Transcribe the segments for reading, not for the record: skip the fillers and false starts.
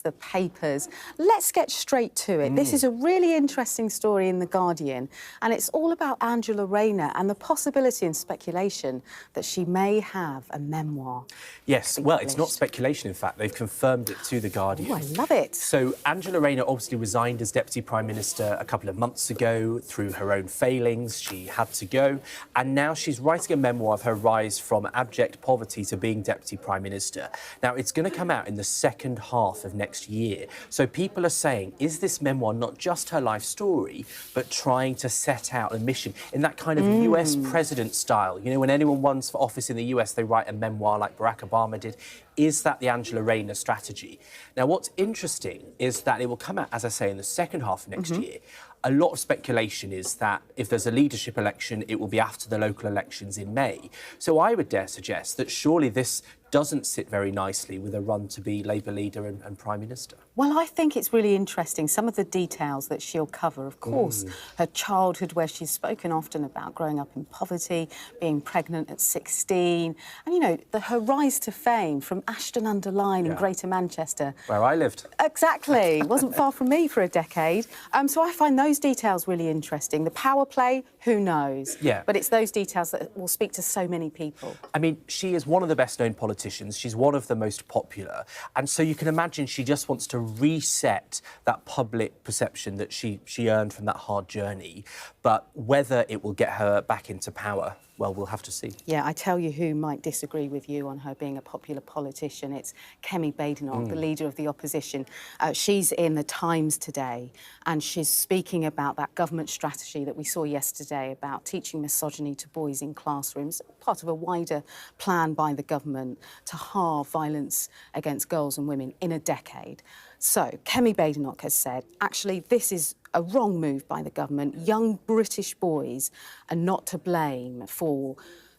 the papers. Let's get straight to it. This is a really interesting story in The Guardian, and it's all about Angela Rayner and the possibility and speculation that she may have a memoir. Yes, well, it's not speculation, in fact. They've confirmed it to The Guardian. Oh, I love it. So Angela Rayner obviously resigned as Deputy Prime Minister a couple of months ago through her own failings. She had to go. And now she's writing a memoir of her rise from abject poverty to being Deputy Prime Minister. Now, it's going to come out in the second half of next year. So people are saying, is this memoir not just her life story, but trying to set out a mission in that kind of US president style? You know, when anyone runs for office in the US, they write a memoir like Barack Obama did. Is that the Angela Rayner strategy? Now, what's interesting is that it will come out, as I say, in the second half of next year. A lot of speculation is that if there's a leadership election, it will be after the local elections in May. So I would dare suggest that surely this doesn't sit very nicely with a run to be Labour leader and Prime Minister. Well, I think it's really interesting, some of the details that she'll cover. Of course, her childhood, where she's spoken often about growing up in poverty, being pregnant at 16, and, you know, her rise to fame from Ashton-under-Lyne in Greater Manchester. Where I lived. Exactly. Wasn't far from me for a decade. So I find those details really interesting. The power play, who knows? Yeah. But it's those details that will speak to so many people. I mean, she is one of the best-known politicians. She's one of the most popular. And so you can imagine she just wants to reset that public perception that she earned from that hard journey. But whether it will get her back into power, well, we'll have to see. Yeah, I tell you who might disagree with you on her being a popular politician. It's Kemi Badenoch, the leader of the opposition. She's in the Times today, and she's speaking about that government strategy that we saw yesterday about teaching misogyny to boys in classrooms, part of a wider plan by the government to halve violence against girls and women in a decade. So, Kemi Badenoch has said, actually, this is a wrong move by the government. Young British boys are not to blame for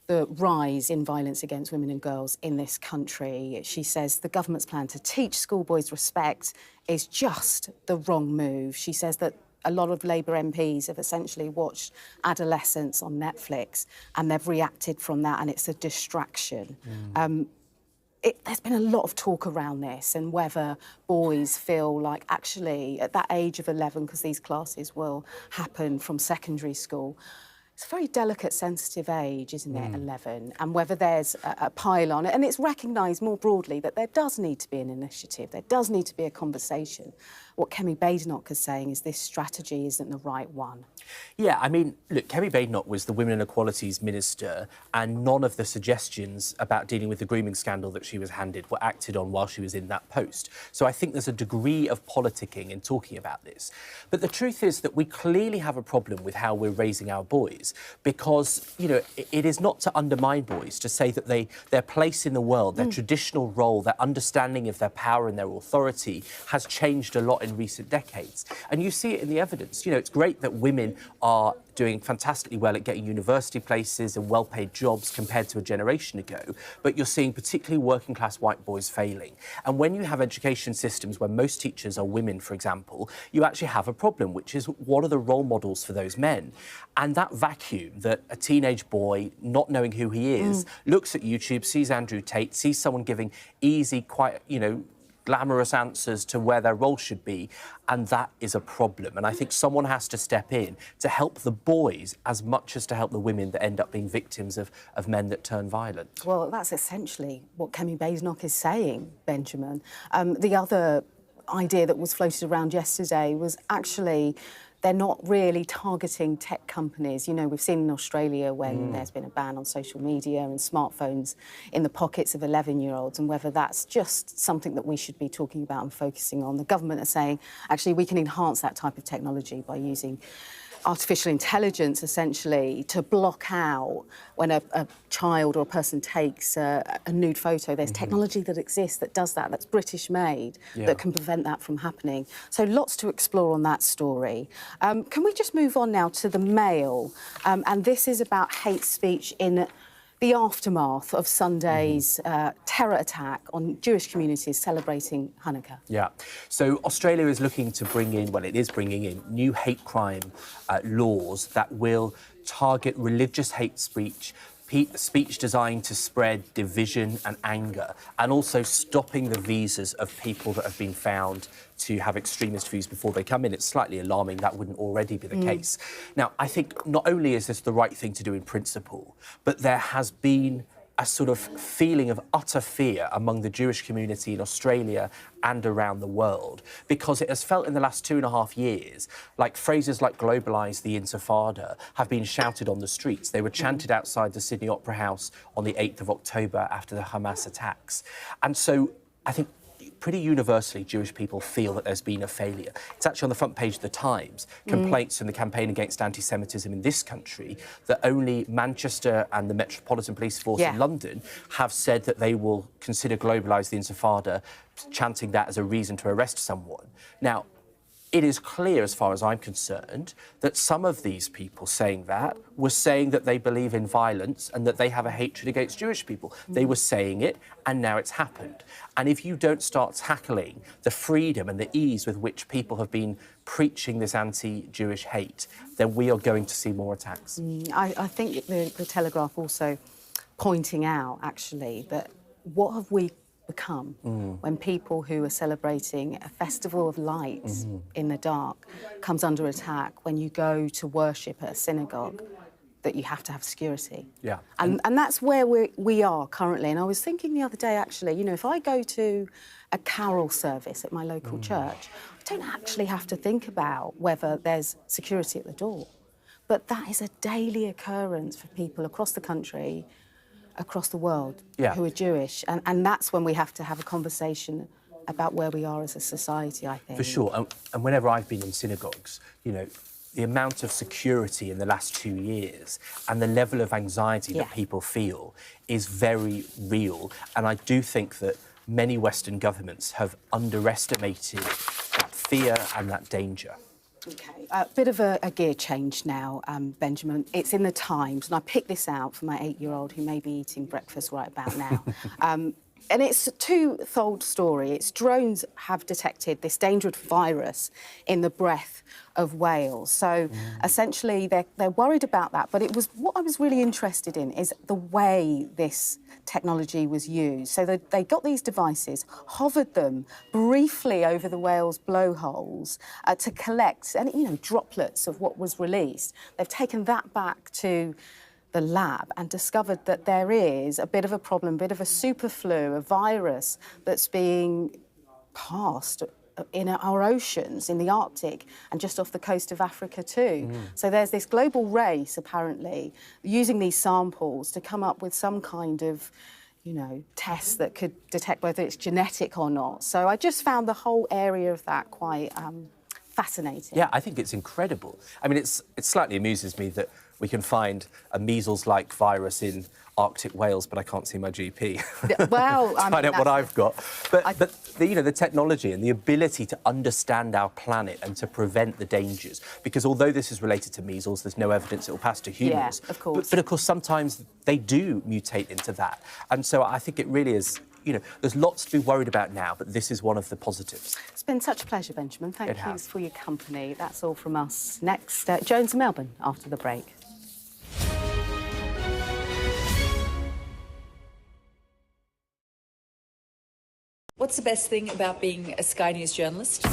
the rise in violence against women and girls in this country. She says the government's plan to teach schoolboys respect is just the wrong move. She says that a lot of Labour MPs have essentially watched adolescents on Netflix and they've reacted from that, and it's a distraction. There's been a lot of talk around this and whether boys feel like actually at that age of 11, because these classes will happen from secondary school, it's a very delicate, sensitive age, isn't it, 11, and whether there's a pile-on. And it's recognised more broadly that there does need to be an initiative, there does need to be a conversation. What Kemi Badenoch is saying is this strategy isn't the right one. Yeah, I mean, look, Kemi Badenoch was the Women and Equalities Minister, and none of the suggestions about dealing with the grooming scandal that she was handed were acted on while she was in that post. So I think there's a degree of politicking in talking about this. But the truth is that we clearly have a problem with how we're raising our boys, because, you know, it is not to undermine boys to say that their place in the world, their traditional role, their understanding of their power and their authority has changed a lot in recent decades. And you see it in the evidence. You know, it's great that women are doing fantastically well at getting university places and well-paid jobs compared to a generation ago, but you're seeing particularly working-class white boys failing. And when you have education systems where most teachers are women, for example, you actually have a problem, which is what are the role models for those men? And that vacuum that a teenage boy, not knowing who he is, looks at YouTube, sees Andrew Tate, sees someone giving easy, quite, you know, glamorous answers to where their role should be, and that is a problem. And I think someone has to step in to help the boys as much as to help the women that end up being victims of men that turn violent. Well, that's essentially what Kemi Badenoch is saying, Benjamin. The other idea that was floated around yesterday was actually they're not really targeting tech companies. You know, we've seen in Australia when there's been a ban on social media and smartphones in the pockets of 11-year-olds, and whether that's just something that we should be talking about and focusing on. The government are saying, actually, we can enhance that type of technology by using artificial intelligence, essentially, to block out when a child or a person takes a nude photo. There's technology that exists that does that, that's British-made, that can prevent that from happening. So lots to explore on that story. Can we just move on now to the Mail? And this is about hate speech in the aftermath of Sunday's terror attack on Jewish communities celebrating Hanukkah. Yeah. So Australia is looking to bring in, well, it is bringing in new hate crime laws that will target religious hate speech, speech designed to spread division and anger, and also stopping the visas of people that have been found to have extremist views before they come in. It's slightly alarming that wouldn't already be the case. Now, I think not only is this the right thing to do in principle, but there has been a sort of feeling of utter fear among the Jewish community in Australia and around the world, because it has felt in the last 2.5 years like phrases like globalise the Intifada have been shouted on the streets. They were chanted outside the Sydney Opera House on the 8th of October after the Hamas attacks. And so I think pretty universally Jewish people feel that there's been a failure. It's actually on the front page of the Times, complaints from the campaign against anti-Semitism in this country, that only Manchester and the Metropolitan Police Force in London have said that they will consider globalise the Intifada, chanting that as a reason to arrest someone. Now, it is clear, as far as I'm concerned, that some of these people saying that were saying that they believe in violence and that they have a hatred against Jewish people. They were saying it, and now it's happened. And if you don't start tackling the freedom and the ease with which people have been preaching this anti-Jewish hate, then we are going to see more attacks. I think the Telegraph also pointing out, actually, that what have we become when people who are celebrating a festival of lights in the dark comes under attack, when you go to worship at a synagogue, that you have to have security. Yeah. And that's where we are currently. And I was thinking the other day, actually, you know, if I go to a carol service at my local church, I don't actually have to think about whether there's security at the door. But that is a daily occurrence for people across the country, across the world, who are Jewish. And that's when we have to have a conversation about where we are as a society, I think. For sure. And whenever I've been in synagogues, you know, the amount of security in the last 2 years and the level of anxiety that people feel is very real. And I do think that many Western governments have underestimated that fear and that danger. OK, a bit of a gear change now, Benjamin. It's in the Times, and I picked this out for my 8-year-old who may be eating breakfast right about now. And it's a two-fold story. It's drones have detected this dangerous virus in the breath of whales. So essentially they're worried about that. But what I was really interested in is the way this technology was used. So they got these devices, hovered them briefly over the whales' blowholes to collect any, you know, droplets of what was released. They've taken that back to the lab and discovered that there is a bit of a problem, a bit of a superflu, a virus that's being passed in our oceans, in the Arctic and just off the coast of Africa too. So there's this global race, apparently, using these samples to come up with some kind of, you know, test that could detect whether it's genetic or not. So I just found the whole area of that quite fascinating. Yeah, I think it's incredible. I mean, it slightly amuses me that we can find a measles-like virus in Arctic whales, but I can't see my GP. Well, I find out what I've got. But the technology and the ability to understand our planet and to prevent the dangers, because although this is related to measles, there's no evidence it will pass to humans. Yeah, of course. But of course, sometimes they do mutate into that. And so I think it really is, you know, there's lots to be worried about now, but this is one of the positives. It's been such a pleasure, Benjamin. Thank you for your company. That's all from us. Next, Jones and Melbourne after the break. What's the best thing about being a Sky News journalist?